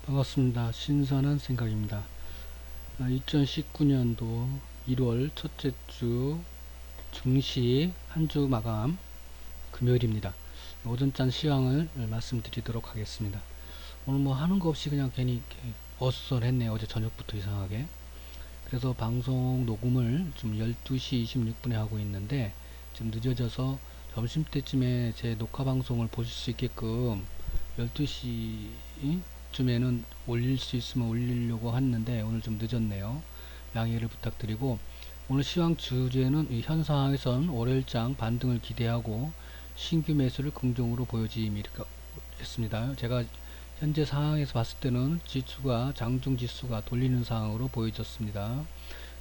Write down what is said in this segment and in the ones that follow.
반갑습니다. 신선한 생각입니다. 2019년도 1월 첫째 주 증시 한 주 마감 금요일입니다. 오전장 시황을 말씀드리도록 하겠습니다. 오늘 뭐 하는 거 없이 그냥 괜히 어수선했네요. 어제 저녁부터 이상하게. 그래서 방송 녹음을 좀 12시 26분에 하고 있는데 좀 늦어져서 점심때쯤에 제 녹화 방송을 보실 수 있게끔 12시 쯤에는 올릴 수 있으면 올리려고 했는데 오늘 좀 늦었네요. 양해를 부탁드리고, 오늘 시황 주제는 이 현 상황에선 월요일장 반등을 기대하고 신규 매수를 긍정으로 보여짐 이렇게 했습니다. 제가 현재 상황에서 봤을 때는 지수가 장중 지수가 돌리는 상황으로 보여졌습니다.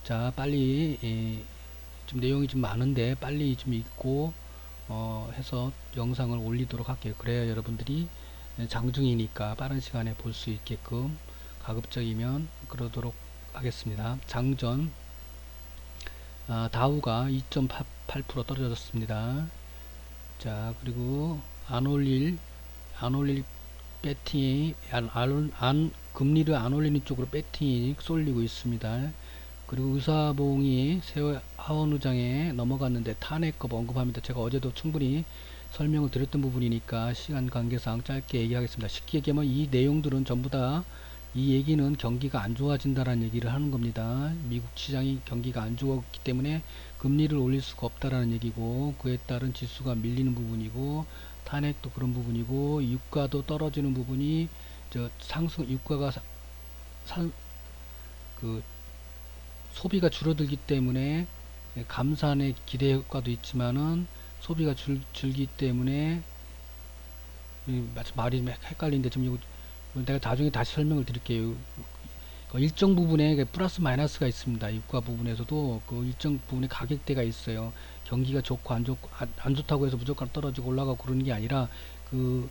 자, 빨리 좀 내용이 좀 많은데 빨리 좀 읽고 해서 영상을 올리도록 할게요. 그래야 여러분들이 장중이니까 빠른 시간에 볼 수 있게끔 가급적이면 그러도록 하겠습니다. 장전 다우가 2.8% 떨어졌습니다. 자, 그리고 안 올릴 배팅이 금리를 안 올리는 쪽으로 배팅이 쏠리고 있습니다. 그리고 의사봉이 하원의장에 넘어갔는데 탄핵법 언급합니다. 제가 어제도 충분히 설명을 드렸던 부분이니까 시간 관계상 짧게 얘기하겠습니다. 쉽게 얘기하면 이 내용들은 전부 다 이 얘기는 경기가 안 좋아진다라는 얘기를 하는 겁니다. 미국 시장이 경기가 안 좋았기 때문에 금리를 올릴 수가 없다라는 얘기고, 그에 따른 지수가 밀리는 부분이고, 탄핵도 그런 부분이고, 유가도 떨어지는 부분이 유가가 그 소비가 줄어들기 때문에 감산의 기대 효과도 있지만은 소비가 줄기 때문에 말이 헷갈리는데 좀 이거 내가 나중에 다시 설명을 드릴게요. 일정 부분에 플러스 마이너스가 있습니다. 유가 부분에서도 그 일정 부분에 가격대가 있어요. 경기가 좋고 안 좋다고 해서 무조건 떨어지고 올라가고 그러는 게 아니라 그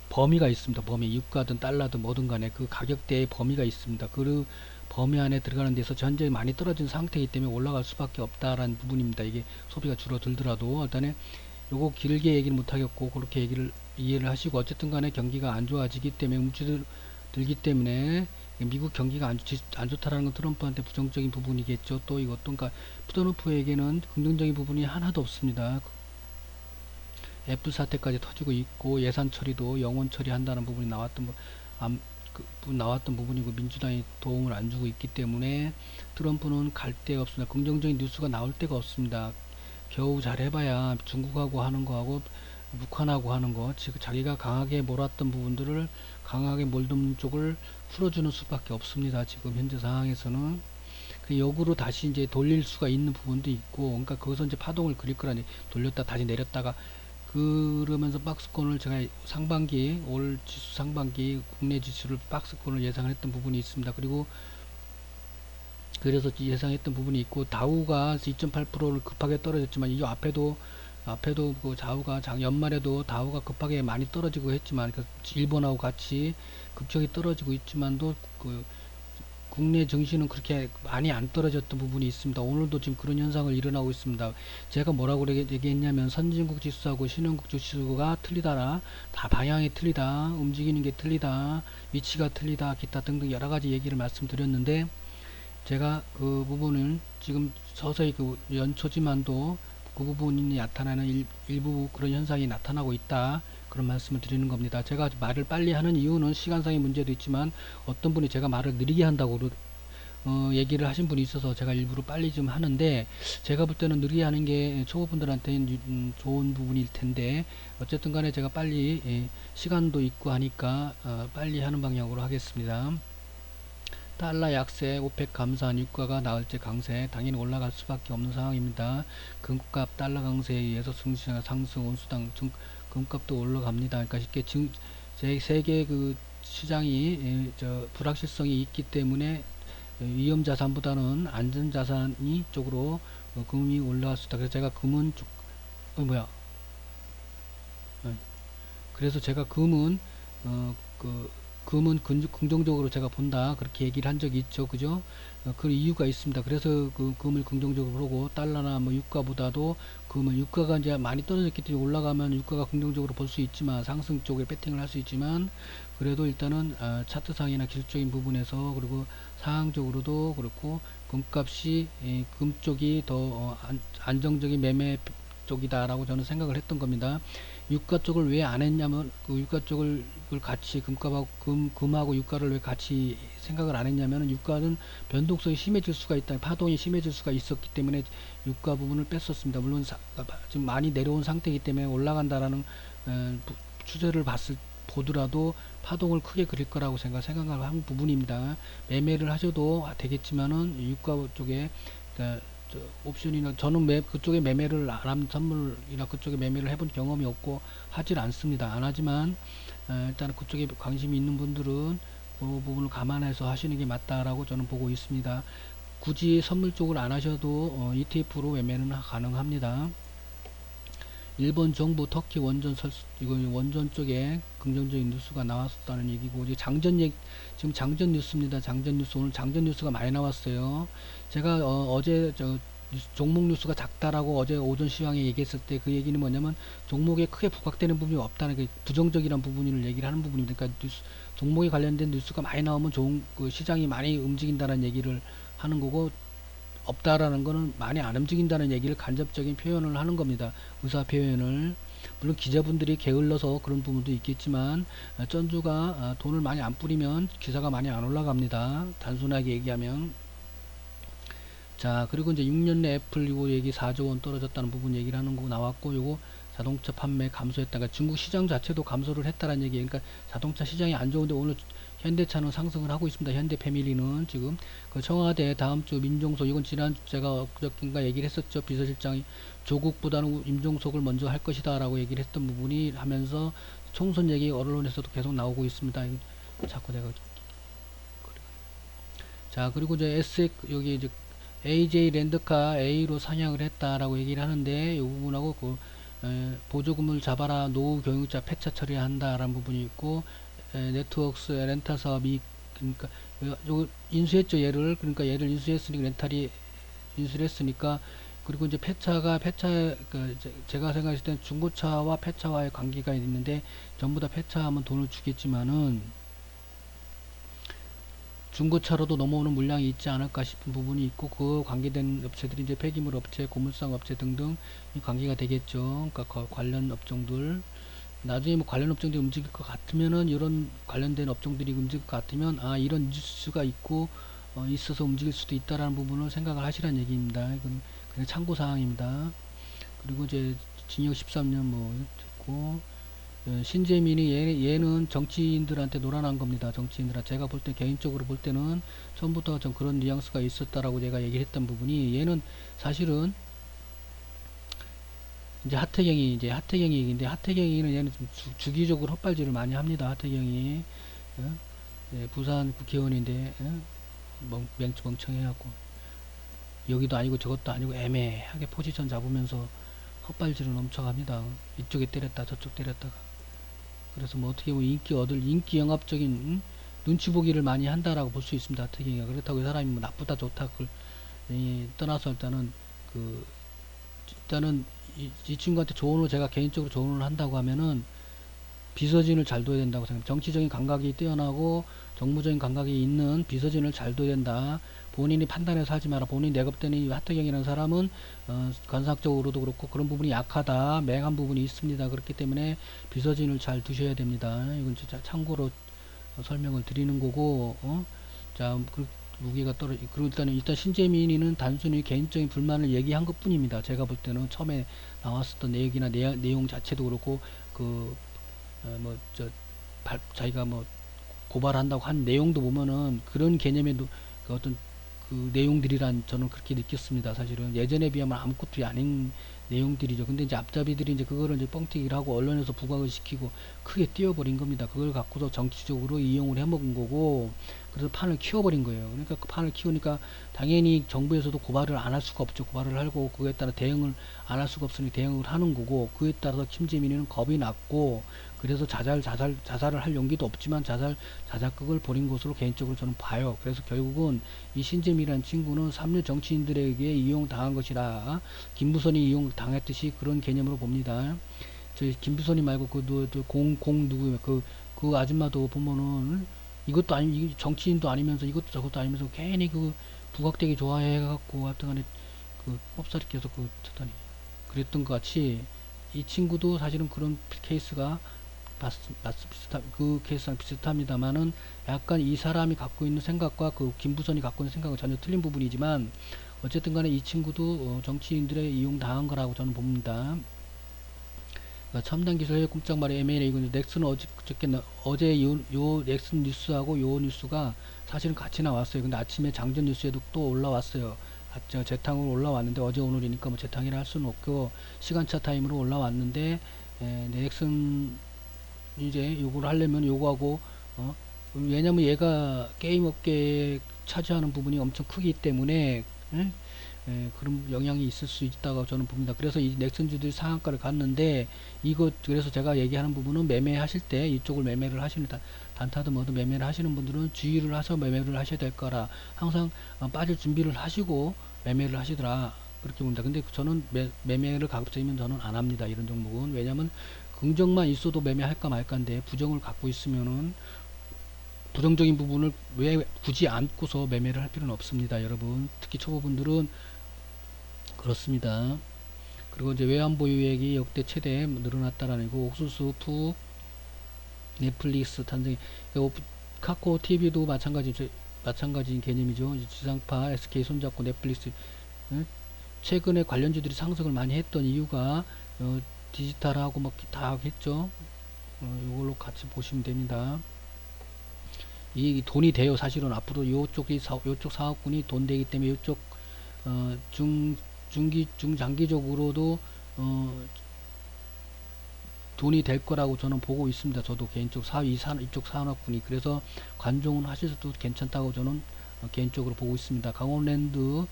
범위가 있습니다. 범위, 유가든 달러든 뭐든 간에 그 가격대의 범위가 있습니다. 그 범위 안에 들어가는 데서 현재 많이 떨어진 상태이기 때문에 올라갈 수밖에 없다라는 부분입니다. 이게 소비가 줄어들더라도 일단은 요거 길게 얘기를 못 하겠고 그렇게 얘기를 이해를 하시고, 어쨌든 간에 경기가 안 좋아지기 때문에 들기 때문에 미국 경기가 안 좋다라는 건 트럼프한테 부정적인 부분이겠죠. 또 이것도 그러니까 트럼프에게는 긍정적인 부분이 하나도 없습니다. 애플 사태까지 터지고 있고 예산 처리도 영원 처리한다는 부분이 나왔던 부분이고, 민주당이 도움을 안 주고 있기 때문에 트럼프는 갈 데가 없습니다. 긍정적인 뉴스가 나올 데가 없습니다. 겨우 잘해봐야 중국하고 하는 거하고 북한하고 하는 거, 지금 자기가 강하게 몰았던 부분들을 강하게 몰던 쪽을 풀어주는 수밖에 없습니다. 지금 현재 상황에서는 그 역으로 다시 이제 돌릴 수가 있는 부분도 있고, 그러니까 거기서 이제 파동을 그릴 거라니, 돌렸다 다시 내렸다가 그러면서 박스권을 제가 올 지수 상반기 국내 지수를 박스권을 예상했던 부분이 있습니다. 그리고 그래서 예상했던 부분이 있고, 다우가 2.8%를 급하게 떨어졌지만 이 앞에도 그 다우가 연말에도 다우가 급하게 많이 떨어지고 했지만, 그 일본하고 같이 급격히 떨어지고 있지만도 그 국내 증시는 그렇게 많이 안 떨어졌던 부분이 있습니다. 오늘도 지금 그런 현상을 일어나고 있습니다. 제가 뭐라고 얘기했냐면 선진국 지수하고 신흥국 지수가 틀리다라, 다 방향이 틀리다, 움직이는 게 틀리다, 위치가 틀리다, 기타 등등 여러 가지 얘기를 말씀드렸는데, 제가 그 부분을 지금 서서히 그 연초지만도 그 부분이 나타나는 일부 그런 현상이 나타나고 있다, 그런 말씀을 드리는 겁니다. 제가 말을 빨리 하는 이유는 시간상의 문제도 있지만 어떤 분이 제가 말을 느리게 한다고 얘기를 하신 분이 있어서 제가 일부러 빨리 좀 하는데, 제가 볼 때는 느리게 하는 게 초보분들한테는 좋은 부분일 텐데, 어쨌든 간에 제가 빨리 시간도 있고 하니까 빨리 하는 방향으로 하겠습니다. 달러 약세, 오펙 감산, 유가가 나흘째 강세, 당연히 올라갈 수밖에 없는 상황입니다. 금값 달러 강세에 의해서 증시가 상승, 온수당 금값도 올라갑니다. 그러니까 쉽게 세계 그 시장이 불확실성이 있기 때문에 위험 자산보다는 안전 자산이 쪽으로 금이 올라갈 수 있다. 그래서 제가 금은 뭐야? 그래서 제가 금은 그 금은 긍정적으로 제가 본다. 그렇게 얘기를 한 적이 있죠. 그죠? 그 이유가 있습니다. 그래서 그 금을 긍정적으로 보고 달러나 뭐 유가보다도 금은 유가가 이제 많이 떨어졌기 때문에 올라가면 유가가 긍정적으로 볼 수 있지만 상승 쪽에 배팅을 할 수 있지만 그래도 일단은 차트상이나 기술적인 부분에서 그리고 상황적으로도 그렇고 금값이 금 쪽이 더 안정적인 매매 쪽이다라고 저는 생각을 했던 겁니다. 유가 쪽을 왜 안 했냐면 그 유가 쪽을 같이 금값하고 금하고 유가를 왜 같이 생각을 안 했냐면은 유가는 변동성이 심해질 수가 있다. 파동이 심해질 수가 있었기 때문에 유가 부분을 뺐었습니다. 물론 지금 많이 내려온 상태이기 때문에 올라간다라는 추세를 보더라도 파동을 크게 그릴 거라고 생각을 한 부분입니다. 매매를 하셔도 되겠지만은 유가 쪽에 그러니까 옵션이나 저는 그쪽에 매매를 안 선물이나 그쪽에 매매를 해본 경험이 없고 하질 않습니다. 안 하지만 일단 그쪽에 관심이 있는 분들은 그 부분을 감안해서 하시는 게 맞다라고 저는 보고 있습니다. 굳이 선물 쪽을 안 하셔도 ETF로 매매는 가능합니다. 일본 정부 터키 원전 이거 원전 쪽에 긍정적인 뉴스가 나왔었다는 얘기고 이제 지금 장전 뉴스입니다. 장전 뉴스 오늘 장전 뉴스가 많이 나왔어요. 제가 어제 종목 뉴스가 작다라고 어제 오전 시황에 얘기했을 때 그 얘기는 뭐냐면 종목에 크게 부각되는 부분이 없다는 게 부정적이란 부분을 얘기를 하는 부분입니다. 그러니까 종목에 관련된 뉴스가 많이 나오면 그 시장이 많이 움직인다는 얘기를 하는 거고 없다라는 거는 많이 안 움직인다는 얘기를 간접적인 표현을 하는 겁니다. 의사 표현을. 물론 기자분들이 게을러서 그런 부분도 있겠지만 전주가 돈을 많이 안 뿌리면 기사가 많이 안 올라갑니다. 단순하게 얘기하면. 자, 그리고 이제 6년 내 애플 요 얘기 4조 원 떨어졌다는 부분 얘기를 하는 거 나왔고, 요거 자동차 판매 감소했다. 그러니까 중국 시장 자체도 감소를 했다는 얘기예요. 그러니까 자동차 시장이 안 좋은데 오늘 현대차는 상승을 하고 있습니다. 현대 패밀리는 지금 그 청와대 다음 주 민정수석 이건 지난 제가 그저께인가 얘기를 했었죠. 비서실장이 조국보다는 임종석을 먼저 할 것이다라고 얘기를 했던 부분이 하면서 총선 얘기 언론에서도 계속 나오고 있습니다. 자꾸 내가 자 그리고 이제 여기 이제 AJ 렌드카 A로 상향을 했다라고 얘기를 하는데 이 부분하고 보조금을 잡아라 노후 경유자 폐차 처리한다라는 부분이 있고 네트워크스 렌탈 사업이 그러니까 요 인수했죠 얘를 그러니까 얘를 인수했으니까 렌탈이 인수를 했으니까 그리고 이제 폐차 제가 생각했을 때 중고차와 폐차와의 관계가 있는데 전부 다 폐차하면 돈을 주겠지만은 중고차로도 넘어오는 물량이 있지 않을까 싶은 부분이 있고 그 관계된 업체들이 이제 폐기물 업체, 고물상 업체 등등 이 관계가 되겠죠. 그러니까 관련 업종들 나중에 뭐 관련 업종들이 움직일 것 같으면은 이런 관련된 업종들이 움직일 것 같으면 이런 뉴스가 있고 있어서 움직일 수도 있다라는 부분을 생각을 하시라는 얘기입니다. 이건 그냥 참고 사항입니다. 그리고 이제 징역 13년 뭐 있고 신재민이 얘는 정치인들한테 놀아난 겁니다. 정치인들한테 제가 볼 때 개인적으로 볼 때는 처음부터 좀 그런 뉘앙스가 있었다라고 제가 얘기를 했던 부분이 얘는 사실은 이제 하태경이 얘기인데 하태경이는 얘는 좀 주기적으로 헛발질을 많이 합니다. 하태경이 부산 국회의원인데 멍청해갖고 여기도 아니고 저것도 아니고 애매하게 포지션 잡으면서 헛발질을 엄청 합니다. 이쪽에 때렸다 저쪽 때렸다가 그래서 뭐 어떻게 보면 인기 영합적인 눈치 보기를 많이 한다라고 볼 수 있습니다. 하태경이가 그렇다고 이 사람이 뭐 나쁘다 좋다 그걸 떠나서 일단은 이 친구한테 조언을 제가 개인적으로 조언을 한다고 하면은 비서진을 잘 둬야 된다고 생각합니다. 정치적인 감각이 뛰어나고 정무적인 감각이 있는 비서진을 잘 둬야 된다. 본인이 판단해서 하지 마라. 본인이 내가 볼 때는 하태경이라는 사람은 관상적으로도 그렇고 그런 부분이 약하다. 맹한 부분이 있습니다. 그렇기 때문에 비서진을 잘 두셔야 됩니다. 이건 진짜 참고로 설명을 드리는 거고 자 무게가 그리고 일단 신재민이는 단순히 개인적인 불만을 얘기한 것 뿐입니다. 제가 볼 때는 처음에 나왔었던 내용이나 내용 자체도 그렇고 자기가 뭐 고발한다고 한 내용도 보면은 그런 개념의 그 어떤 그 내용들이란 저는 그렇게 느꼈습니다. 사실은 예전에 비하면 아무것도 아닌 내용들이죠. 근데 이제 앞잡이들이 이제 그거를 이제 뻥튀기를 하고 언론에서 부각을 시키고 크게 띄워버린 겁니다. 그걸 갖고서 정치적으로 이용을 해먹은 거고 그래서 판을 키워버린 거예요. 그러니까 그 판을 키우니까 당연히 정부에서도 고발을 안 할 수가 없죠. 고발을 하고 그에 따라 대응을 안 할 수가 없으니 대응을 하는 거고, 그에 따라서 김재민이는 겁이 났고, 그래서 자살을 할 용기도 없지만 자살극을 벌인 것으로 개인적으로 저는 봐요. 그래서 결국은 이 신재민이라는 친구는 삼류 정치인들에게 이용당한 것이다. 김부선이 이용당했듯이 그런 개념으로 봅니다. 저희 김부선이 말고 공 누구 그 아줌마도 보면은 이것도 아니 정치인도 아니면서 이것도 저것도 아니면서 괜히 그 부각되게 좋아해갖고 하여튼간에 그 꼽사리 계속 그 찾다니 그랬던 것 같이 이 친구도 사실은 그런 케이스가 그 케이스랑 비슷합니다만은 약간 이 사람이 갖고 있는 생각과 그 김부선이 갖고 있는 생각은 전혀 틀린 부분이지만 어쨌든 간에 이 친구도 정치인들의 이용당한 거라고 저는 봅니다. 첨단 기술 해외 꼼짝말이 M&A 이건 넥슨은 어제 요 넥슨 뉴스하고 요 뉴스가 사실은 같이 나왔어요. 근데 아침에 장전 뉴스에도 또 올라왔어요. 재탕으로 올라왔는데 어제 오늘이니까 뭐 재탕이라 할 수는 없고 시간차 타임으로 올라왔는데 넥슨 이제 요거를 하려면 요거하고 왜냐면 얘가 게임 업계에 차지하는 부분이 엄청 크기 때문에 그런 영향이 있을 수 있다고 저는 봅니다. 그래서 이 넥슨주들이 상한가를 갔는데 그래서 제가 얘기하는 부분은 매매하실 때 이쪽을 매매를 하시는 단타든 뭐든 매매를 하시는 분들은 주의를 해서 매매를 하셔야 될 거라 항상 빠질 준비를 하시고 매매를 하시더라 그렇게 봅니다. 근데 저는 매매를 가급적이면 저는 안 합니다. 이런 종목은 왜냐면 긍정만 있어도 매매할까 말까인데 부정을 갖고 있으면은 부정적인 부분을 왜 굳이 안고서 매매를 할 필요는 없습니다. 여러분 특히 초보분들은 그렇습니다. 그리고 이제 외환 보유액이 역대 최대 늘어났다라는 거, 옥수수, 푹, 넷플릭스 탄생, 카카오 TV도 마찬가지인 개념이죠. 지상파, SK 손잡고 넷플릭스, 최근에 관련주들이 상승을 많이 했던 이유가 디지털하고 막 다 했죠. 이걸로 같이 보시면 됩니다. 이 돈이 돼요. 사실은 앞으로 요쪽 사업군이 돈 되기 때문에 요쪽 중장기적으로도 돈이 될 거라고 저는 보고 있습니다. 저도 개인적으로 이쪽 산업군이 그래서 관종은 하셔도 괜찮다고 저는 개인적으로 보고 있습니다. 강원랜드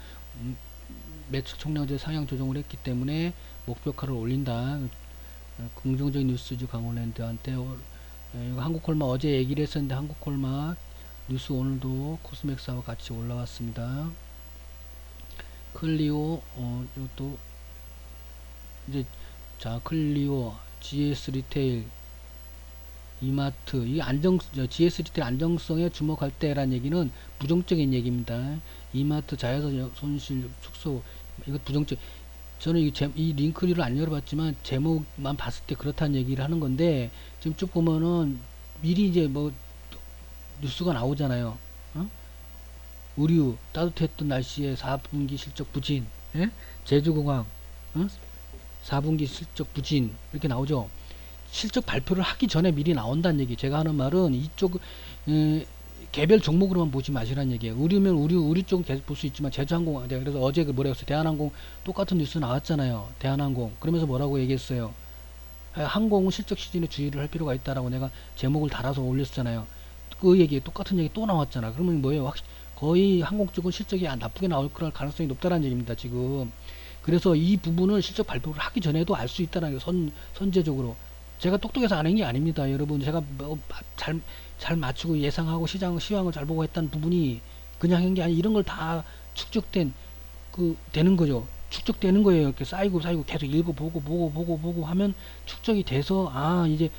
매출 총량제 상향 조정을 했기 때문에 목표가를 올린다. 긍정적인 뉴스죠. 강원랜드한테 한국콜마 어제 얘기를 했었는데 한국콜마 뉴스 오늘도 코스맥스하고 같이 올라왔습니다. 클리오 이것도 이제 클리오 GS 리테일 이마트 이 GS 리테일 안정성에 주목할 때란 얘기는 부정적인 얘기입니다. 이마트 자회사 손실 축소 이거 부정적. 저는 이 링크를 안 열어봤지만 제목만 봤을 때 그렇다는 얘기를 하는 건데 지금 쭉 보면은 미리 이제 뭐 뉴스가 나오잖아요. 어? 의류 따뜻했던 날씨에 4분기 실적 부진, 예? 제주공항 4분기 실적 부진 이렇게 나오죠. 실적 발표를 하기 전에 미리 나온다는 얘기. 제가 하는 말은 이쪽 개별 종목으로만 보지 마시라는 얘기예요. 의류면 의류 쪽은 계속 볼 수 있지만 제주항공 그래서 어제 그 뭐라고 했어요. 대한항공 똑같은 뉴스 나왔잖아요. 대한항공 그러면서 뭐라고 얘기했어요. 항공은 실적 시즌에 주의를 할 필요가 있다라고 내가 제목을 달아서 올렸잖아요. 그 얘기 똑같은 얘기 또 나왔잖아. 그러면 뭐예요? 거의 항공 쪽은 실적이 나쁘게 나올 가능성이 높다는 얘기입니다. 지금. 그래서 이 부분을 실적 발표를 하기 전에도 알 수 있다는 게 선제적으로. 제가 똑똑해서 아는 게 아닙니다. 여러분 제가 잘 맞추고 예상하고 시황을 잘 보고 했다는 부분이 그냥 한 게 아니 이런 걸 다 축적된 되는 거죠. 축적되는 거예요. 이렇게 쌓이고 계속 읽어보고 하면 축적이 돼서 이제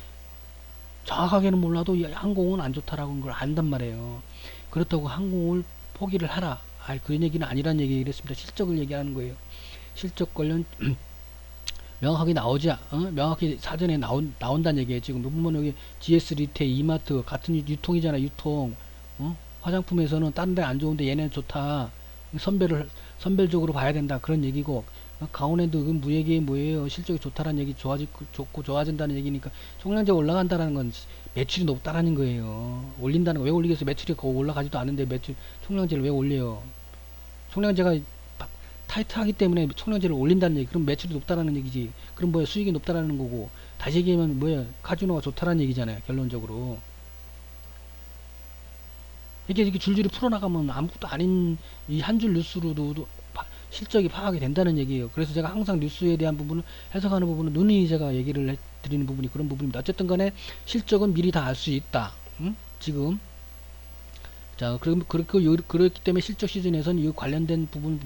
정확하게는 몰라도 이 항공은 안 좋다라는 걸 안단 말이에요. 그렇다고 항공을 포기를 하라. 그런 얘기는 아니란 얘기를 했습니다. 실적을 얘기하는 거예요. 실적 관련 명확하게 명확히 사전에 나온다는 얘기예요. 지금 보면 여기 GS 리테일, 이마트 같은 유통이잖아. 유통. 화장품에서는 다른 데 안 좋은데 얘네는 좋다. 선별적으로 봐야 된다. 그런 얘기고 강원랜드 무역이 뭐예요? 실적이 좋다라는 얘기 좋고 좋아진다는 얘기니까 총량제가 올라간다라는 건 매출이 높다라는 거예요. 올린다는 거 왜 올리겠어요? 매출이 올라가지도 않은데 총량제를 왜 올려요? 총량제가 타이트하기 때문에 총량제를 올린다는 얘기. 그럼 매출이 높다라는 얘기지. 그럼 뭐야? 수익이 높다라는 거고. 다시 얘기하면 뭐야? 카지노가 좋다라는 얘기잖아요. 결론적으로. 이게 줄줄이 풀어나가면 아무것도 아닌 이 한 줄 뉴스로도 실적이 파악이 된다는 얘기예요. 그래서 제가 항상 뉴스에 대한 부분을 해석하는 부분은 누누이 제가 얘기를 드리는 부분이 그런 부분입니다. 어쨌든 간에 실적은 미리 다 알 수 있다. 응? 지금 자, 그렇기 때문에 실적 시즌에서는 이 관련된 부분,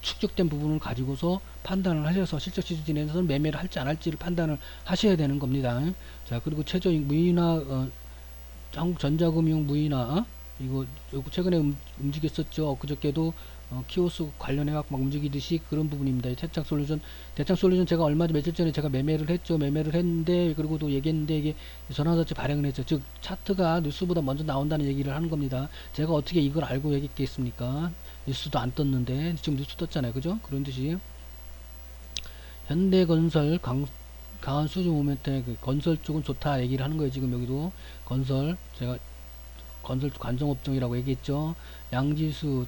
축적된 부분을 가지고서 판단을 하셔서 실적 시즌에서는 매매를 할지 안 할지를 판단을 하셔야 되는 겁니다. 자, 그리고 최저임 무인화, 한국전자금융 무인화, 요거 최근에 움직였었죠. 엊그저께도 키오스 관련해갖고 막 움직이듯이 그런 부분입니다. 대창솔루션 제가 며칠 전에 제가 매매를 했죠. 매매를 했는데, 그리고 또 얘기했는데, 이게 전환사채 발행을 했죠. 즉, 차트가 뉴스보다 먼저 나온다는 얘기를 하는 겁니다. 제가 어떻게 이걸 알고 얘기했겠습니까? 뉴스도 안 떴는데, 지금 뉴스 떴잖아요. 그죠? 그런 듯이. 현대건설 강한 수주 모멘트에 그 건설 쪽은 좋다 얘기를 하는 거예요. 지금 여기도 제가 건설 관정업종이라고 얘기했죠. 양지수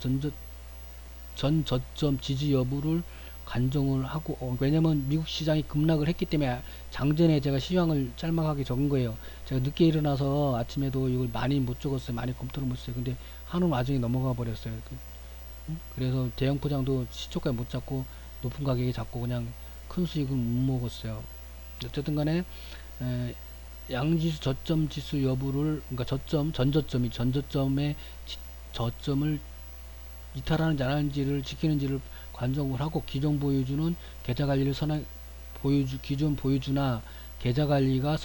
전 저점 지지 여부를 간정을 하고 왜냐면 미국 시장이 급락을 했기 때문에 장전에 제가 시황을 짤막하게 적은 거예요. 제가 늦게 일어나서 아침에도 이걸 많이 못 적었어요. 많이 검토를 못 했어요. 근데 하는 와중에 넘어가 버렸어요. 그래서 대형 포장도 시초가에 못 잡고 높은 가격에 잡고 그냥 큰 수익은 못 먹었어요. 어쨌든 간에 양지수 저점 지수 여부를 그러니까 전저점의 저점을 이탈하는지 안 하는지를 지키는지를 관정을 하고 기존 보유주는 계좌 관리를 기존 보유주나 계좌 관리가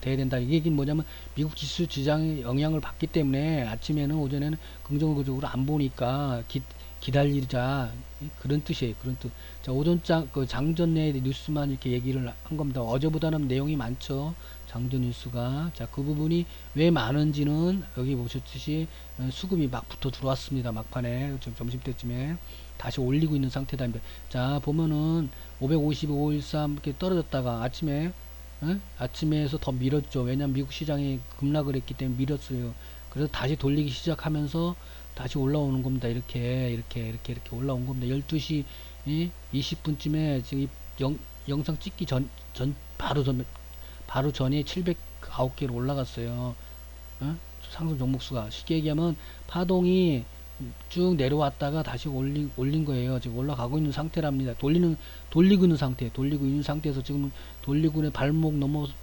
돼야 된다. 이게 얘기는 뭐냐면 미국 지수 지장의 영향을 받기 때문에 아침에는 오전에는 긍정적으로 안 보니까 기다리자 그런 뜻이에요. 그런 뜻. 자, 장전 내 뉴스만 이렇게 얘기를 한 겁니다. 어제보다는 내용이 많죠. 장전 뉴스가. 자, 그 부분이 왜 많은지는 여기 보셨듯이 수급이 막 붙어 들어왔습니다. 막판에 지금 점심때쯤에 다시 올리고 있는 상태다. 자, 보면은 550, 513 이렇게 떨어졌다가 아침에서 더 밀었죠. 왜냐면 미국 시장이 급락을 했기 때문에 밀었어요. 그래서 다시 돌리기 시작하면서 다시 올라오는 겁니다. 이렇게 올라온 겁니다. 12시 20분쯤에 지금 영상 찍기 바로 전에 709개로 올라갔어요. 상승 종목수가. 쉽게 얘기하면 파동이 쭉 내려왔다가 다시 올린 거예요. 지금 올라가고 있는 상태랍니다. 돌리고 있는 상태에서 지금 돌리고 있는 발목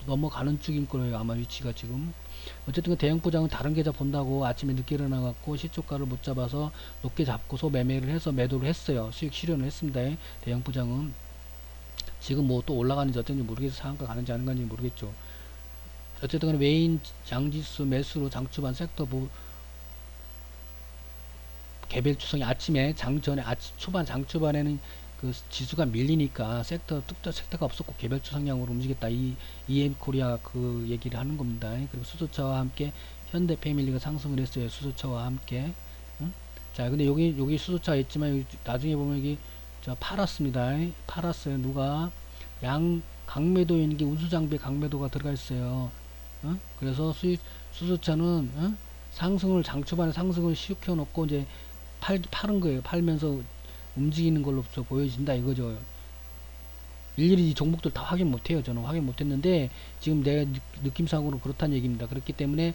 넘어가는 쪽인 거예요. 아마 위치가 지금. 어쨌든 대형 포장은 다른 계좌 본다고 아침에 늦게 일어나갖고 시초가를 못 잡아서 높게 잡고서 매매를 해서 매도를 했어요. 수익 실현을 했습니다. 대형 포장은. 지금 뭐 또 올라가는지 어쩐지 모르겠어. 상한가 가는지 안 가는지 모르겠죠. 어쨌든 간에 외인 장지수 매수로 장초반 섹터 개별 추성이 아침에 초반 장초반에는 그 지수가 밀리니까 특정 섹터가 없었고 개별 추성량으로 움직였다. EM 코리아 그 얘기를 하는 겁니다. 그리고 수소차와 함께 현대 패밀리가 상승을 했어요. 수소차와 함께. 응? 자, 근데 여기 수소차 있지만 여기 나중에 보면 여기 팔았습니다. 팔았어요. 누가 강매도인 게 운수장비에 강매도가 들어가 있어요. 그래서 수소차는 장초반에 상승을 시켜 놓고 이제 파는 거예요. 팔면서 움직이는 걸로 보여진다 이거죠. 일일이 이 종목들 다 확인 못해요. 저는 확인 못했는데 지금 내 느낌상으로 그렇다는 얘기입니다. 그렇기 때문에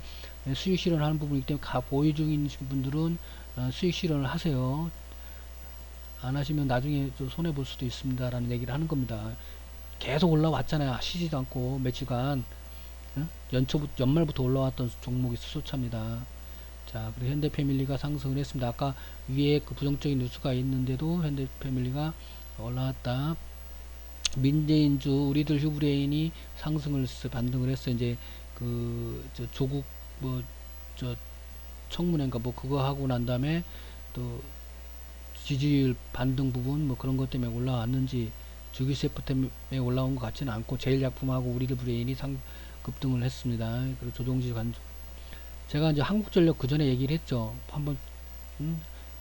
수익 실현하는 부분이기 때문에 보유 중인 분들은 수익 실현을 하세요. 안 하시면 나중에 좀 손해 볼 수도 있습니다. 라는 얘기를 하는 겁니다. 계속 올라왔잖아요. 쉬지도 않고 며칠간 연말부터 올라왔던 종목이 수소차입니다. 자, 그리고 현대패밀리가 상승을 했습니다. 아까 위에 그 부정적인 뉴스가 있는데도 현대패밀리가 올라왔다. 민재인주 우리들 휴브레인이 반등을 했어요. 이제 조국 청문회인가 그거 하고 난 다음에 또 지지율 반등 부분 그런 것 때문에 올라왔는지 주기세포 때문에 올라온 것 같지는 않고 제일약품하고 우리들 브레인이 급등을 했습니다. 그리고 조종지 제가 이제 한국전력 그 전에 얘기를 했죠. 한번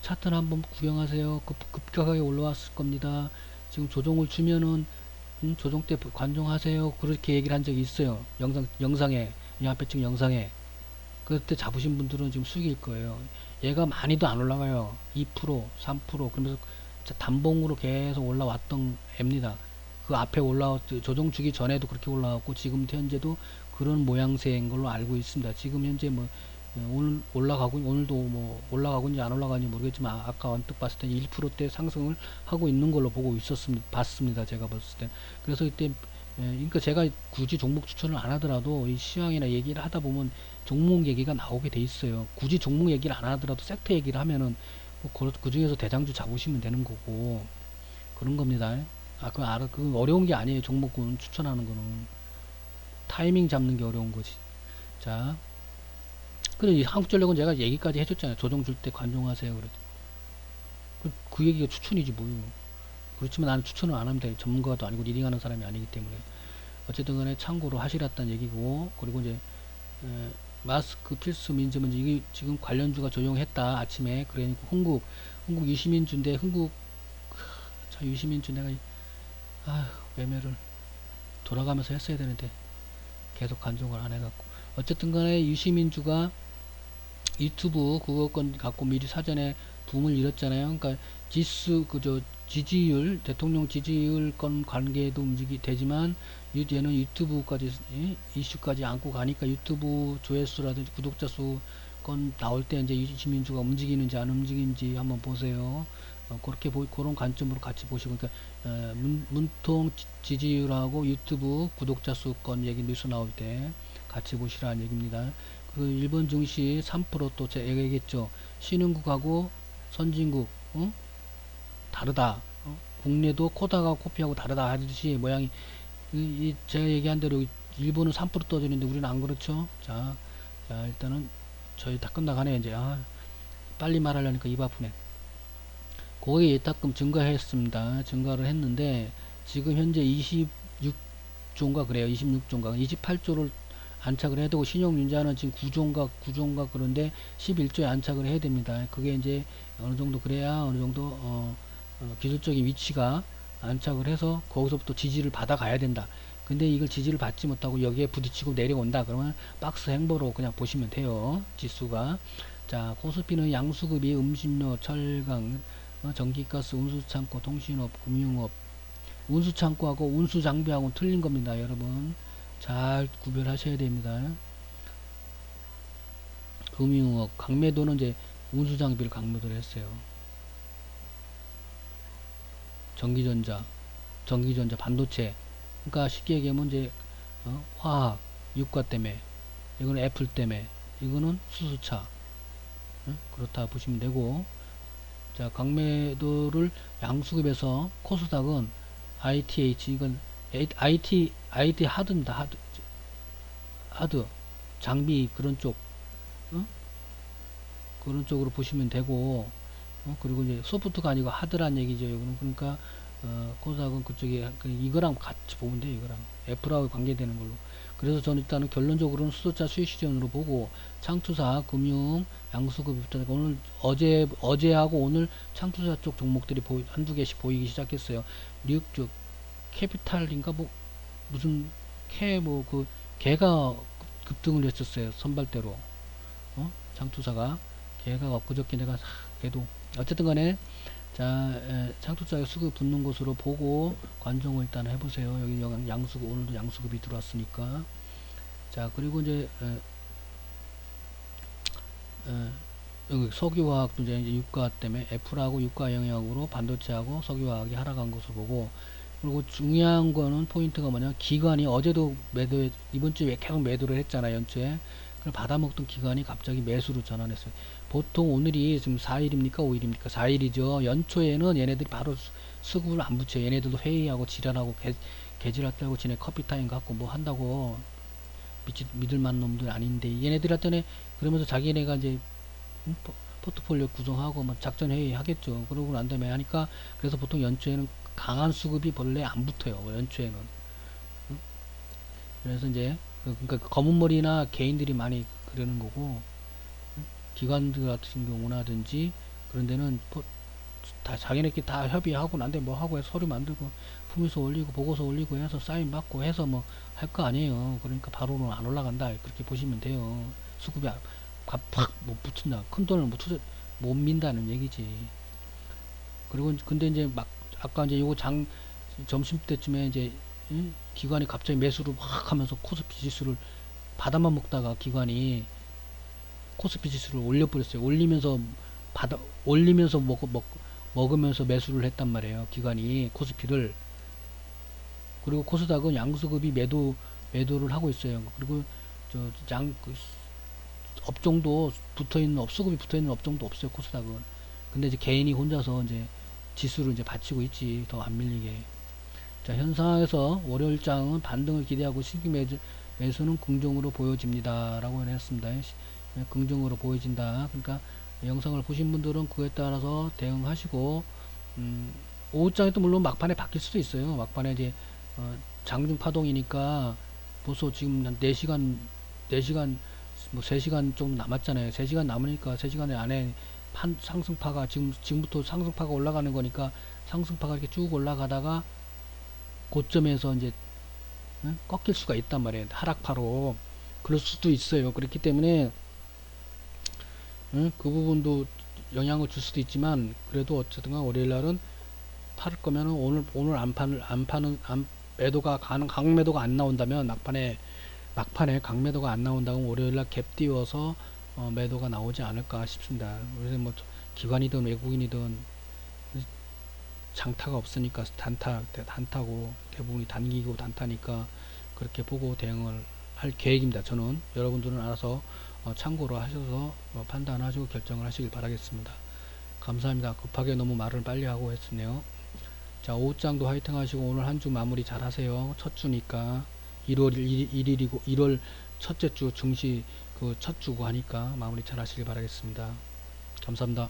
차트는 한번 구경하세요. 급격하게 올라왔을 겁니다. 지금 조종을 주면은 조종 때 관종하세요. 그렇게 얘기를 한 적이 있어요. 영상에 양배층 영상에. 그때 잡으신 분들은 지금 수익일 거예요. 얘가 많이도 안 올라가요. 2%, 3% 그러면서 단봉으로 계속 올라왔던 애입니다. 그 앞에 조정 주기 전에도 그렇게 올라왔고 지금 현재도 그런 모양새인 걸로 알고 있습니다. 지금 현재 오늘 올라가고 오늘도 뭐 올라가고인지 안 올라가는지 모르겠지만 아까 언뜻 봤을 때 1%대 상승을 하고 있는 걸로 보고 있었습니다. 봤습니다. 제가 봤을 때. 그래서 이때 그러니까 제가 굳이 종목 추천을 안 하더라도 이 시황이나 얘기를 하다 보면 종목 얘기가 나오게 돼 있어요. 굳이 종목 얘기를 안 하더라도 섹터 얘기를 하면은 뭐 그 중에서 대장주 잡으시면 되는 거고 그런 겁니다. 그 어려운 게 아니에요. 종목군 추천하는 거는 타이밍 잡는 게 어려운 거지. 자, 근데 이 한국전력은 제가 얘기까지 해줬잖아요. 조정 줄 때 관종하세요. 그 얘기가 추천이지 뭐요. 그렇지만 나는 추천을 안 합니다. 전문가도 아니고 리딩하는 사람이 아니기 때문에. 어쨌든 간에 참고로 하시랬다는 얘기고, 그리고 이제, 마스크 필수 민감은 이게 지금 관련주가 조정했다. 아침에. 그러니까 흥국 유시민주인데, 자, 유시민주 내가, 매매를 돌아가면서 했어야 되는데, 계속 간종을 안 해갖고. 어쨌든 간에 유시민주가 유튜브 그거 건 갖고 미리 사전에 붐을 일었잖아요. 그러니까 지지율, 대통령 지지율 건 관계도 되지만, 얘는 유튜브까지, 이슈까지 안고 가니까 유튜브 조회수라든지 구독자 수 건 나올 때 이제 유시민주가 움직이는지 안 움직이는지 한번 보세요. 그렇게 그런 관점으로 같이 보시고, 그러니까, 문통 지지율하고 유튜브 구독자 수 건 얘기 뉴스 나올 때 같이 보시라는 얘기입니다. 그 일본 증시 3%또 제가 얘기했죠. 신흥국하고 선진국, 다르다. 국내도 코다가 코피하고 다르다 하듯이 모양이 제가 얘기한 대로 일본은 3% 떠지는데 우리는 안 그렇죠. 자, 일단은 저희 다 끝나가네 이제. 빨리 말하려니까 입 아프네. 고객 예탁금 증가했습니다. 증가를 했는데 지금 현재 26조인가 그래요. 26조인가 28조를 안착을 해야 되고 신용융자는 지금 9조인가 그런데 11조에 안착을 해야 됩니다. 그게 이제 어느 정도 그래야 어느 정도 기술적인 위치가 안착을 해서 거기서부터 지지를 받아 가야 된다. 근데 이걸 지지를 받지 못하고 여기에 부딪히고 내려온다. 그러면 박스 행보로 그냥 보시면 돼요. 지수가. 자, 코스피는 양수급이 음식료, 철강, 전기가스, 운수창고, 통신업, 금융업, 운수창고하고 운수장비하고 틀린 겁니다. 여러분 잘 구별하셔야 됩니다. 금융업, 강매도는 이제 운수장비를 강매도를 했어요. 전기전자, 반도체. 그러니까 쉽게 얘기하면 이제 화학, 유가 때문에, 이거는 애플 때문에, 이거는 수소차. 그렇다 보시면 되고, 자, 강매도를 양수급에서 코스닥은 ITH, 이건 IT 하드입니다. 하드, 장비 그런 쪽, 그런 쪽으로 보시면 되고, 그리고 이제 소프트가 아니고 하드란 얘기죠. 이거는 그러니까 코스닥은 그쪽에 이거랑 같이 보면 돼요. 이거랑 애플하고 관계되는 걸로. 그래서 저는 일단은 결론적으로는 수소차 수익 시전으로 보고 창투사, 금융, 양수급 오늘 어제하고 오늘 창투사 쪽 종목들이 한두 개씩 보이기 시작했어요. 뉴욕 캐피탈인가 뭐 무슨 걔가 급등을 했었어요. 선발대로. 창투사가 걔가 엊그저께 내가 걔도 어쨌든 간에 자, 창투자의 수급 붙는 곳으로 보고 관종을 일단 해보세요. 여기 양수급, 오늘도 양수급이 들어왔으니까. 자, 그리고 이제 여기 석유화학도 이제 유가 때문에 애플하고 유가 영향으로 반도체하고 석유화학이 하락한 것으로 보고, 그리고 중요한 거는 포인트가 뭐냐, 기관이 어제도 이번 주에 계속 매도를 했잖아요. 연초에 그걸 받아먹던 기관이 갑자기 매수로 전환했어요. 보통 오늘이 지금 4일입니까 5일입니까 4일이죠. 연초에는 얘네들이 바로 수급을 안 붙여요. 얘네들도 회의하고 지랄하고 개지랄 떨고 지네 커피타임 갖고 뭐 한다고 믿을만한 놈들 아닌데, 얘네들한테는 그러면서 자기네가 이제 포트폴리오 구성하고 뭐 작전 회의 하겠죠. 그러고 난 다음에 하니까, 그래서 보통 연초에는 강한 수급이 본래 안 붙어요. 연초에는. 그래서 이제 그러니까 검은머리나 개인들이 많이 그러는 거고, 기관들 같은 경우나든지 그런 데는 다 자기네끼리 다 협의하고 난데 뭐 하고 해서 서류 만들고 품위서 올리고 보고서 올리고 해서 사인 받고 해서 뭐 할 거 아니에요. 그러니까 바로는 안 올라간다. 그렇게 보시면 돼요. 수급이 팍못 붙은다. 큰 돈을 못 민다는 얘기지. 그리고 근데 이제 막 아까 이제 요거 점심 때쯤에 이제 기관이 갑자기 매수를 확 하면서 코스피 지수를 받아만 먹다가 기관이 코스피 지수를 올려버렸어요. 올리면서 먹으면서 매수를 했단 말이에요. 기관이 코스피를. 그리고 코스닥은 양수급이 매도를 하고 있어요. 그리고 그 업종도 수급이 붙어 있는 업종도 없어요. 코스닥은. 근데 이제 개인이 혼자서 이제 지수를 이제 받치고 있지. 더 안 밀리게. 자, 현 상황에서 월요일장은 반등을 기대하고 매수는 긍정으로 보여집니다. 라고 했습니다. 긍정으로 보여진다. 그러니까 영상을 보신 분들은 그에 따라서 대응하시고, 오후장에 또 물론 막판에 바뀔 수도 있어요. 막판에 이제, 장중 파동이니까 벌써 지금 한 4시간, 4시간, 뭐 3시간 좀 남았잖아요. 3시간 남으니까 3시간 안에 상승파가 지금부터 상승파가 올라가는 거니까 상승파가 이렇게 쭉 올라가다가 고점에서 이제 꺾일 수가 있단 말이에요. 하락파로. 그럴 수도 있어요. 그렇기 때문에 그 부분도 영향을 줄 수도 있지만 그래도 어쨌든 월요일 날은 팔을 거면은 오늘 매도가 강매도가 안 나온다면 막판에 강매도가 안 나온다면 월요일 날 갭 띄워서 매도가 나오지 않을까 싶습니다. 그래서 뭐 기관이든 외국인이든 장타가 없으니까 단타고 대부분이 단기고 단타니까 그렇게 보고 대응을 할 계획입니다. 저는 여러분들은 알아서 참고로 하셔서 판단하시고 결정을 하시길 바라겠습니다. 감사합니다. 급하게 너무 말을 빨리 하고 했었네요. 자, 오후장도 화이팅 하시고 오늘 한 주 마무리 잘 하세요. 첫 주니까 1월 첫째 주 증시 그 첫 주고 하니까 마무리 잘 하시길 바라겠습니다. 감사합니다.